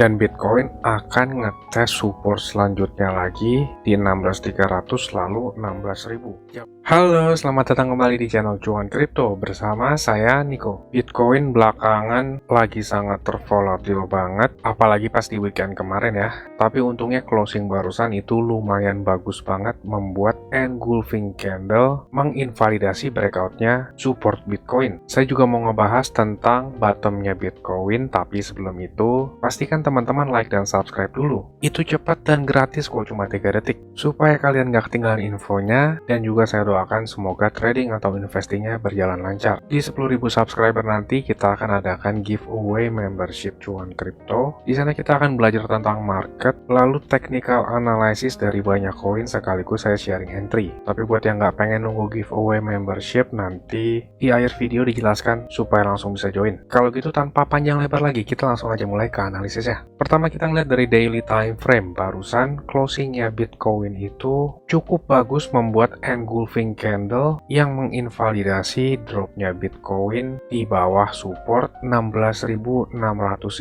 Dan Bitcoin akan ngetes support selanjutnya lagi di 16.300 lalu 16.000. Halo, selamat datang kembali di channel Cuan Kripto bersama saya Niko. Bitcoin belakangan lagi sangat tervolatil banget, apalagi pas di weekend kemarin ya. Tapi untungnya closing barusan itu lumayan bagus banget, membuat engulfing candle menginvalidasi breakoutnya support Bitcoin. Saya juga mau ngebahas tentang bottomnya Bitcoin, tapi sebelum itu pastikan teman-teman like dan subscribe dulu. Itu cepat dan gratis kok, cuma 3 detik. Supaya kalian gak ketinggalan infonya, dan juga saya doakan semoga trading atau investingnya berjalan lancar. Di 10.000 subscriber nanti kita akan adakan giveaway membership Cuan Kripto. Di sana kita akan belajar tentang market, lalu technical analysis dari banyak koin sekaligus saya sharing entry. Tapi buat yang nggak pengen nunggu giveaway membership, nanti di akhir video dijelaskan supaya langsung bisa join. Kalau gitu tanpa panjang lebar lagi, kita langsung aja mulai ke analisisnya. Pertama kita ngeliat dari daily time frame. Barusan closingnya Bitcoin itu cukup bagus, membuat engulfing candle yang menginvalidasi dropnya Bitcoin di bawah support 16.600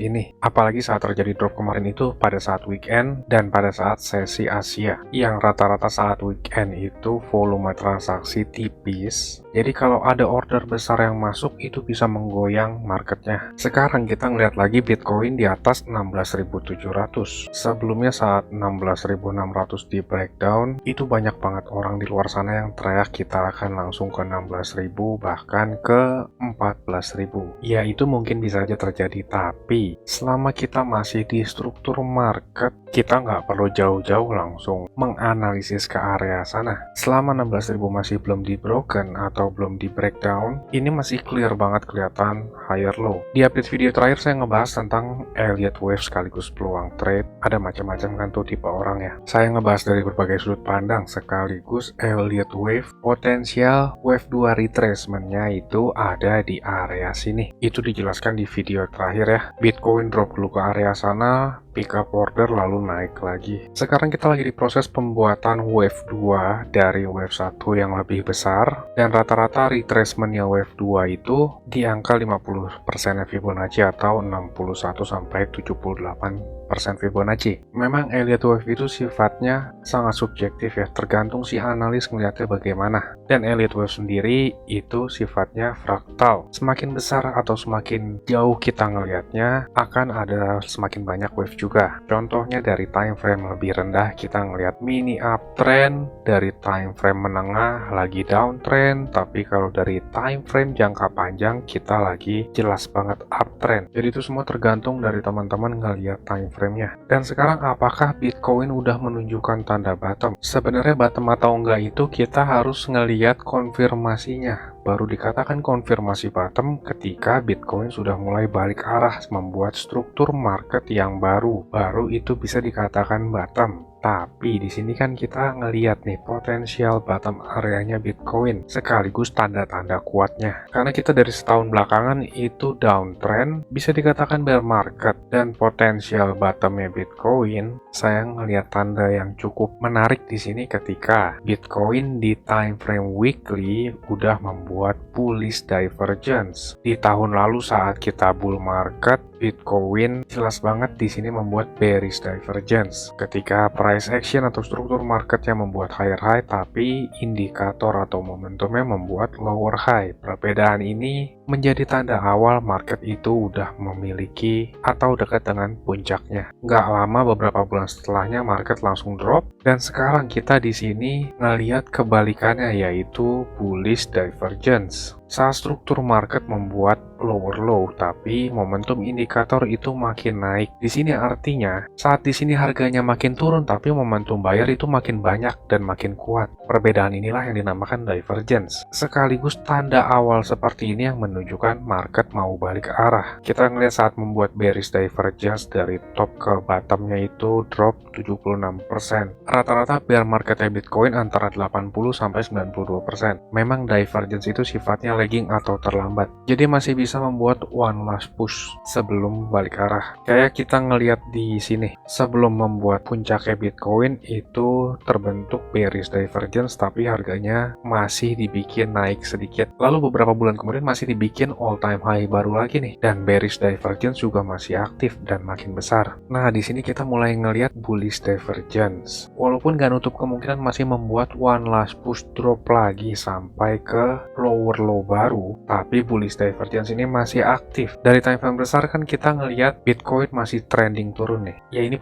ini. Apalagi saat terjadi drop kemarin itu pada saat weekend dan pada saat sesi Asia, yang rata-rata saat weekend itu volume transaksi tipis. Jadi kalau ada order besar yang masuk itu bisa menggoyang marketnya. Sekarang kita ngeliat lagi Bitcoin di atas 16.700. Sebelumnya saat 16.600 di breakdown, itu banyak banget orang di luar sana yang teriak kita akan langsung ke 16.000 bahkan ke 14.000. Ya itu mungkin bisa aja terjadi, tapi selama kita masih di struktur market, kita nggak perlu jauh-jauh langsung menganalisis ke area sana. Selama 16.000 masih belum di broken atau belum di breakdown, ini masih clear banget kelihatan higher low. Di update video terakhir saya ngebahas tentang Elliott Wave sekaligus peluang trade. Ada macam-macam kan tuh tipe orang ya. Saya ngebahas dari berbagai sudut pandang sekaligus Elliott Wave. Potensial Wave 2 retracementnya itu ada di area sini. Itu dijelaskan di video terakhir ya. Bitcoin drop dulu ke area sana, pick up order lalu naik lagi. Sekarang kita lagi di proses pembuatan wave 2 dari wave 1 yang lebih besar, dan rata-rata retracementnya wave 2 itu di angka 50% Fibonacci atau 61 sampai 78% Fibonacci. Memang Elliott Wave itu sifatnya sangat subjektif ya, tergantung si analis ngeliatnya bagaimana. Dan Elliott Wave sendiri itu sifatnya fraktal. Semakin besar atau semakin jauh kita ngelihatnya, akan ada semakin banyak wave juga. Contohnya dari time frame lebih rendah kita ngelihat mini uptrend, dari time frame menengah lagi downtrend, tapi kalau dari time frame jangka panjang kita lagi jelas banget uptrend. Jadi itu semua tergantung dari teman-teman ngelihat time frame-nya. Dan sekarang apakah Bitcoin udah menunjukkan tanda bottom? Sebenarnya bottom atau enggak itu kita harus ngelihat konfirmasinya. Baru dikatakan konfirmasi bottom ketika Bitcoin sudah mulai balik arah, membuat struktur market yang baru itu bisa dikatakan bottom. Tapi di sini kan kita ngelihat nih potensial bottom areanya Bitcoin sekaligus tanda-tanda kuatnya. Karena kita dari setahun belakangan itu downtrend, bisa dikatakan bear market, dan potensial bottomnya Bitcoin saya ngelihat tanda yang cukup menarik di sini ketika Bitcoin di time frame weekly udah membuat bullish divergence. Di tahun lalu saat kita bull market, Bitcoin jelas banget di sini membuat bearish divergence ketika price action atau struktur marketnya membuat higher high, tapi indikator atau momentumnya membuat lower high. Perbedaan ini menjadi tanda awal market itu udah memiliki atau dekat dengan puncaknya. Nggak lama, beberapa bulan setelahnya market langsung drop, dan sekarang kita di sini ngelihat kebalikannya, yaitu bullish divergence. Saat struktur market membuat lower low, tapi momentum indikator itu makin naik. Di sini artinya saat di sini harganya makin turun, tapi momentum buyer itu makin banyak dan makin kuat. Perbedaan inilah yang dinamakan divergence. Sekaligus tanda awal seperti ini yang menunjukkan market mau balik ke arah. Kita ngelihat saat membuat bearish divergence dari top ke bottomnya itu drop 76%. Rata-rata bear marketnya Bitcoin antara 80 sampai 92%. Memang divergence itu sifatnya lagging atau terlambat. Jadi masih bisa membuat one last push sebelum balik arah. Kayak kita ngelihat di sini, sebelum membuat puncaknya Bitcoin itu terbentuk bearish divergence, tapi harganya masih dibikin naik sedikit. Lalu beberapa bulan kemudian masih dibikin all time high baru lagi nih, dan bearish divergence juga masih aktif dan makin besar. Nah, di sini kita mulai ngelihat bullish divergence. Walaupun nggak nutup kemungkinan masih membuat one last push drop lagi sampai ke lower low baru, tapi bullish divergence ini masih aktif. Dari time frame besar kan kita ngelihat Bitcoin masih trending turun nih. Ya ini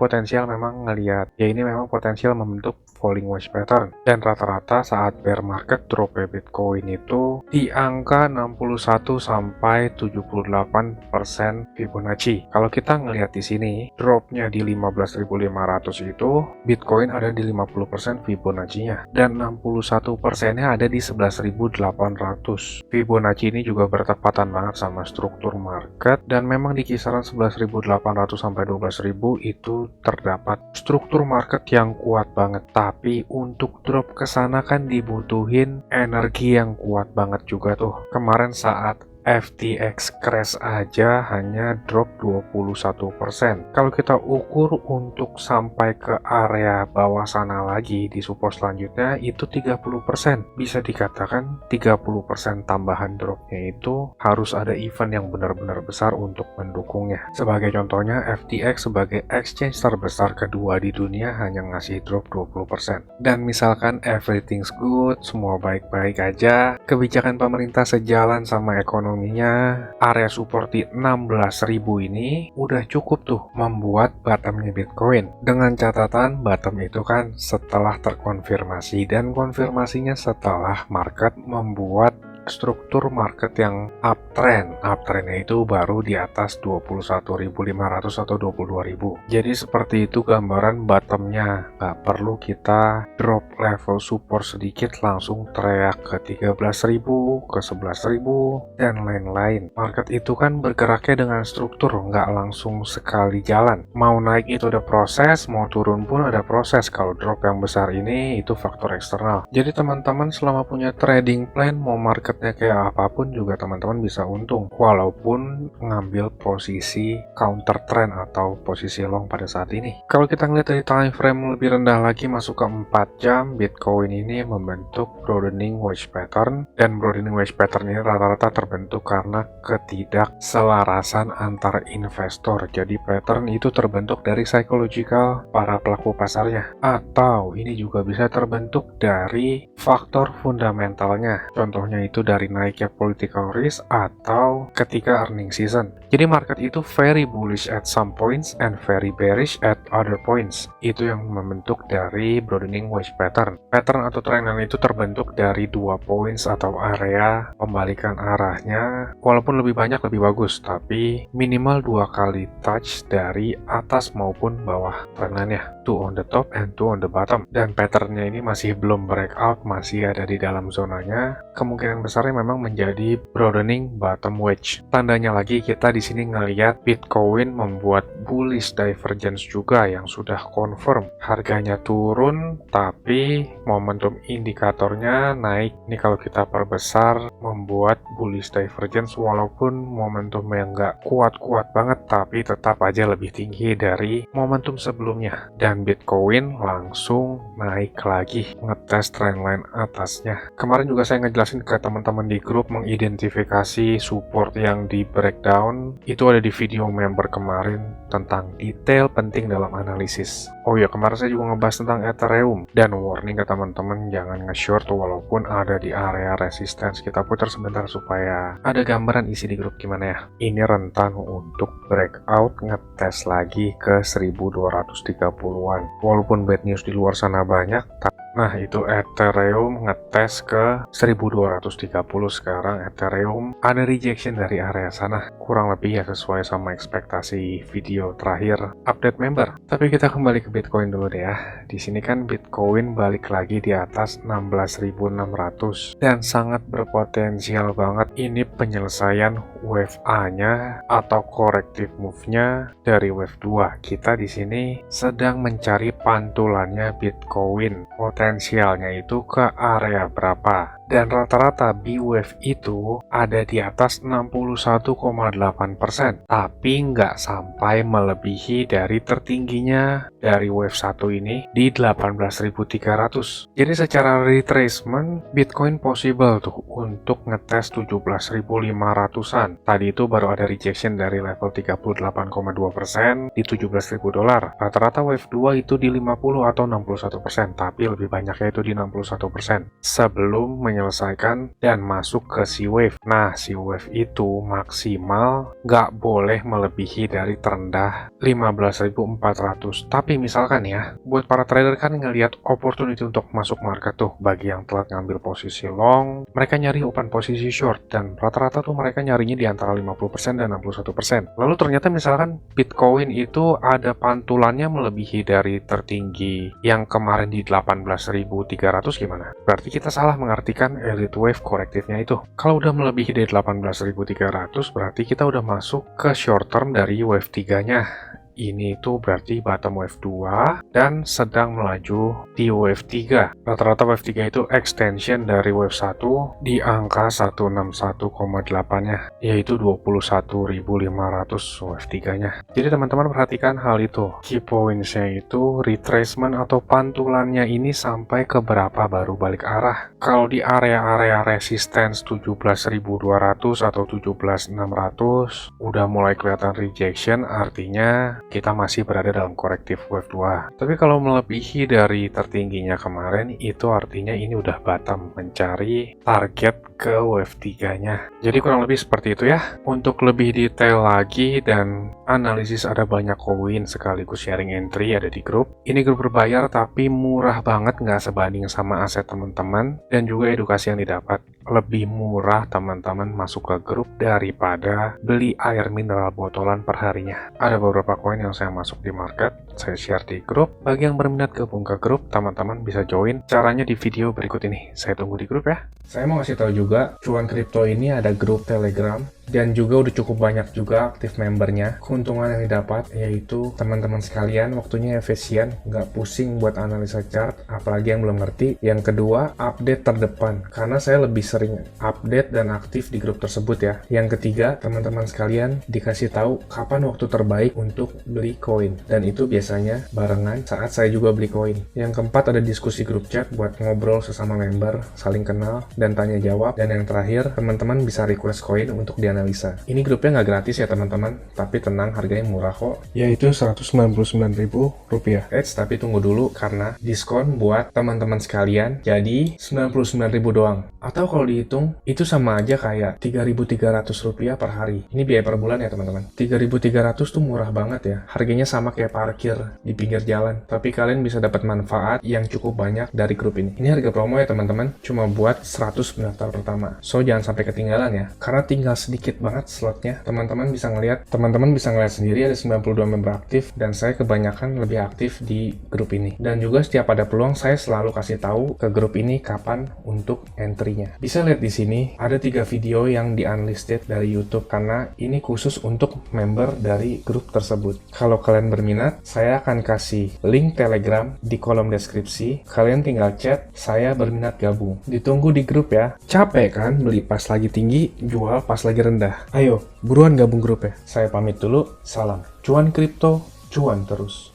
memang potensial membentuk falling wedge pattern. Dan rata-rata saat bear market drop Bitcoin itu di angka 61 sampai 78% Fibonacci. Kalau kita ngelihat di sini, dropnya di 15.500 itu Bitcoin ada di 50% Fibonacci-nya, dan 61%-nya ada di 11.800. Fibonacci ini juga bertepatan banget sama struktur market, dan memang di kisaran 11.800 sampai 12.000 itu terdapat struktur market yang kuat banget. Tapi untuk drop ke sana kan dibutuhin energi yang kuat banget juga tuh. Kemarin saat FTX crash aja hanya drop 21%. Kalau kita ukur untuk sampai ke area bawah sana lagi di support selanjutnya itu 30%. Bisa dikatakan 30% tambahan dropnya itu harus ada event yang benar-benar besar untuk mendukungnya. Sebagai contohnya, FTX sebagai exchange terbesar kedua di dunia hanya ngasih drop 20%. Dan misalkan everything's good, semua baik-baik aja, kebijakan pemerintah sejalan sama ekonomi, area support di 16.000 ini udah cukup tuh membuat bottomnya Bitcoin. Dengan catatan bottom itu kan setelah terkonfirmasi, dan konfirmasinya setelah market membuat struktur market yang uptrend. Uptrendnya itu baru di atas 21.500 atau 22.000. Jadi seperti itu gambaran bottomnya. Nggak perlu kita drop level support sedikit langsung teriak ke 13.000, ke 11.000, dan lain-lain. Market itu kan bergeraknya dengan struktur, nggak langsung sekali jalan. Mau naik itu ada proses, mau turun pun ada proses. Kalau drop yang besar ini itu faktor eksternal. Jadi teman-teman selama punya trading plan, mau market kayak apapun juga teman-teman bisa untung walaupun ngambil posisi counter trend atau posisi long pada saat ini. Kalau kita ngeliat dari time frame lebih rendah lagi, masuk ke 4 jam, Bitcoin ini membentuk broadening wedge pattern, dan broadening wedge pattern ini rata-rata terbentuk karena ketidakselarasan antar investor. Jadi pattern itu terbentuk dari psychological para pelaku pasarnya, atau ini juga bisa terbentuk dari faktor fundamentalnya. Contohnya itu dari naiknya political risk atau ketika earning season. Jadi market itu very bullish at some points and very bearish at other points. Itu yang membentuk dari broadening wedge pattern. Pattern atau trendan itu terbentuk dari 2 points atau area pembalikan arahnya. Walaupun lebih banyak lebih bagus, tapi minimal 2 kali touch dari atas maupun bawah trendannya. 2 on the top and 2 on the bottom. Dan patternnya ini masih belum breakout, masih ada di dalam zonanya. Kemungkinan besarnya memang menjadi broadening bottom wedge. Tandanya lagi kita di sini ngelihat Bitcoin membuat bullish divergence juga yang sudah confirm. Harganya turun tapi momentum indikatornya naik. Ini kalau kita perbesar membuat bullish divergence walaupun momentumnya nggak kuat-kuat banget, tapi tetap aja lebih tinggi dari momentum sebelumnya. Dan Bitcoin langsung naik lagi, ngetes trendline atasnya. Kemarin juga saya ngejelasin ke teman-teman di grup mengidentifikasi support yang di breakdown. Itu ada di video member kemarin tentang detail penting dalam analisis. Oh ya, kemarin saya juga ngebahas tentang Ethereum, dan warning ke teman-teman jangan nge-short walaupun ada di area resistance. Kita putar sebentar supaya ada gambaran isi di grup gimana ya. Ini rentan untuk breakout, ngetes lagi ke 1230-an. Walaupun bad news di luar sana banyak, nah itu Ethereum ngetes ke 1230 sekarang. Ethereum ada rejection dari area sana, kurang lebih ya sesuai sama ekspektasi video terakhir update member. Tapi kita kembali ke Bitcoin dulu deh ya. Di sini kan Bitcoin balik lagi di atas 16.600 dan sangat berpotensial banget ini penyelesaian wave A-nya atau corrective move-nya dari wave 2. Kita di sini sedang mencari pantulannya Bitcoin. Potensialnya itu ke area berapa? Dan rata-rata B-Wave itu ada di atas 61,8%, tapi nggak sampai melebihi dari tertingginya dari wave 1 ini di 18.300. Jadi secara retracement, Bitcoin possible tuh untuk ngetes 17.500-an. Tadi itu baru ada rejection dari level 38,2% di $17.000. Rata-rata wave 2 itu di 50 atau 61%, tapi lebih banyaknya itu di 61%. Sebelum menyelesaikan dan masuk ke C-Wave. Nah, C-Wave itu maksimal nggak boleh melebihi dari terendah 15.400. Tapi misalkan ya, buat para trader kan ngelihat opportunity untuk masuk market tuh. Bagi yang telat ngambil posisi long, mereka nyari open posisi short. Dan rata-rata tuh mereka nyarinya di antara 50% dan 61%. Lalu ternyata misalkan Bitcoin itu ada pantulannya melebihi dari tertinggi yang kemarin di 18.300 gimana? Berarti kita salah mengartikan elite wave korektifnya itu. Kalau udah melebihi dari 18.300, berarti kita udah masuk ke short term dari wave 3-nya. Ini itu berarti bottom wave 2 dan sedang melaju di wave 3. Rata-rata wave 3 itu extension dari wave 1 di angka 161,8-nya, yaitu 21.500 wave 3-nya. Jadi teman-teman perhatikan hal itu. Key points-nya itu retracement atau pantulannya ini sampai ke berapa baru balik arah. Kalau di area-area resistance 17.200 atau 17.600 udah mulai kelihatan rejection, artinya kita masih berada dalam corrective wave 2. Tapi kalau melebihi dari tertingginya kemarin, itu artinya ini udah bottom, mencari target ke wave 3-nya. Jadi kurang lebih seperti itu ya. Untuk lebih detail lagi dan analisis ada banyak koin sekaligus sharing entry ada di grup. Ini grup berbayar tapi murah banget, nggak sebanding sama aset teman-teman, dan juga edukasi yang didapat. Lebih murah teman-teman masuk ke grup daripada beli air mineral botolan perharinya. Ada beberapa koin yang saya masuk di market, saya share di grup. Bagi yang berminat gabung ke grup, teman-teman bisa join. Caranya di video berikut ini. Saya tunggu di grup ya. Saya mau kasih tahu juga, Cuan Kripto ini ada grup Telegram dan juga udah cukup banyak juga aktif membernya. Keuntungan yang didapat yaitu teman-teman sekalian waktunya efisien, nggak pusing buat analisa chart, apalagi yang belum ngerti. Yang kedua, update terdepan, karena saya lebih sering update dan aktif di grup tersebut ya. Yang ketiga, teman-teman sekalian dikasih tahu kapan waktu terbaik untuk beli koin, dan itu biasanya barengan saat saya juga beli koin. Yang keempat, ada diskusi grup chat buat ngobrol sesama member, saling kenal dan tanya jawab. Dan yang terakhir, teman-teman bisa request koin untuk dianalisa. Ini grupnya nggak gratis ya teman-teman, tapi tenang, harganya murah kok, yaitu Rp199.000. Tapi tunggu dulu karena diskon buat teman-teman sekalian jadi Rp99.000 doang. Atau kalau dihitung itu sama aja kayak Rp3.300 per hari. Ini biaya per bulan ya teman-teman. 3.300 tuh murah banget ya. Harganya sama kayak parkir di pinggir jalan. Tapi kalian bisa dapat manfaat yang cukup banyak dari grup ini. Ini harga promo ya teman-teman, cuma buat 100 pendaftar pertama. So jangan sampai ketinggalan ya. Karena tinggal sedikit banget slotnya. Teman-teman bisa ngelihat sendiri ada 92 member aktif dan saya kebanyakan lebih aktif di grup ini. Dan juga setiap ada peluang saya selalu kasih tahu ke grup ini kapan untuk entry-nya. Bisa lihat di sini ada 3 video yang di unlisted dari YouTube karena ini khusus untuk member dari grup tersebut. Kalau kalian berminat, saya akan kasih link Telegram di kolom deskripsi. Kalian tinggal chat, saya berminat gabung. Ditunggu di grup ya. Capek kan beli pas lagi tinggi, jual pas lagi rendah. Ayo, buruan gabung grup ya. Saya pamit dulu. Salam. Cuan kripto, cuan terus.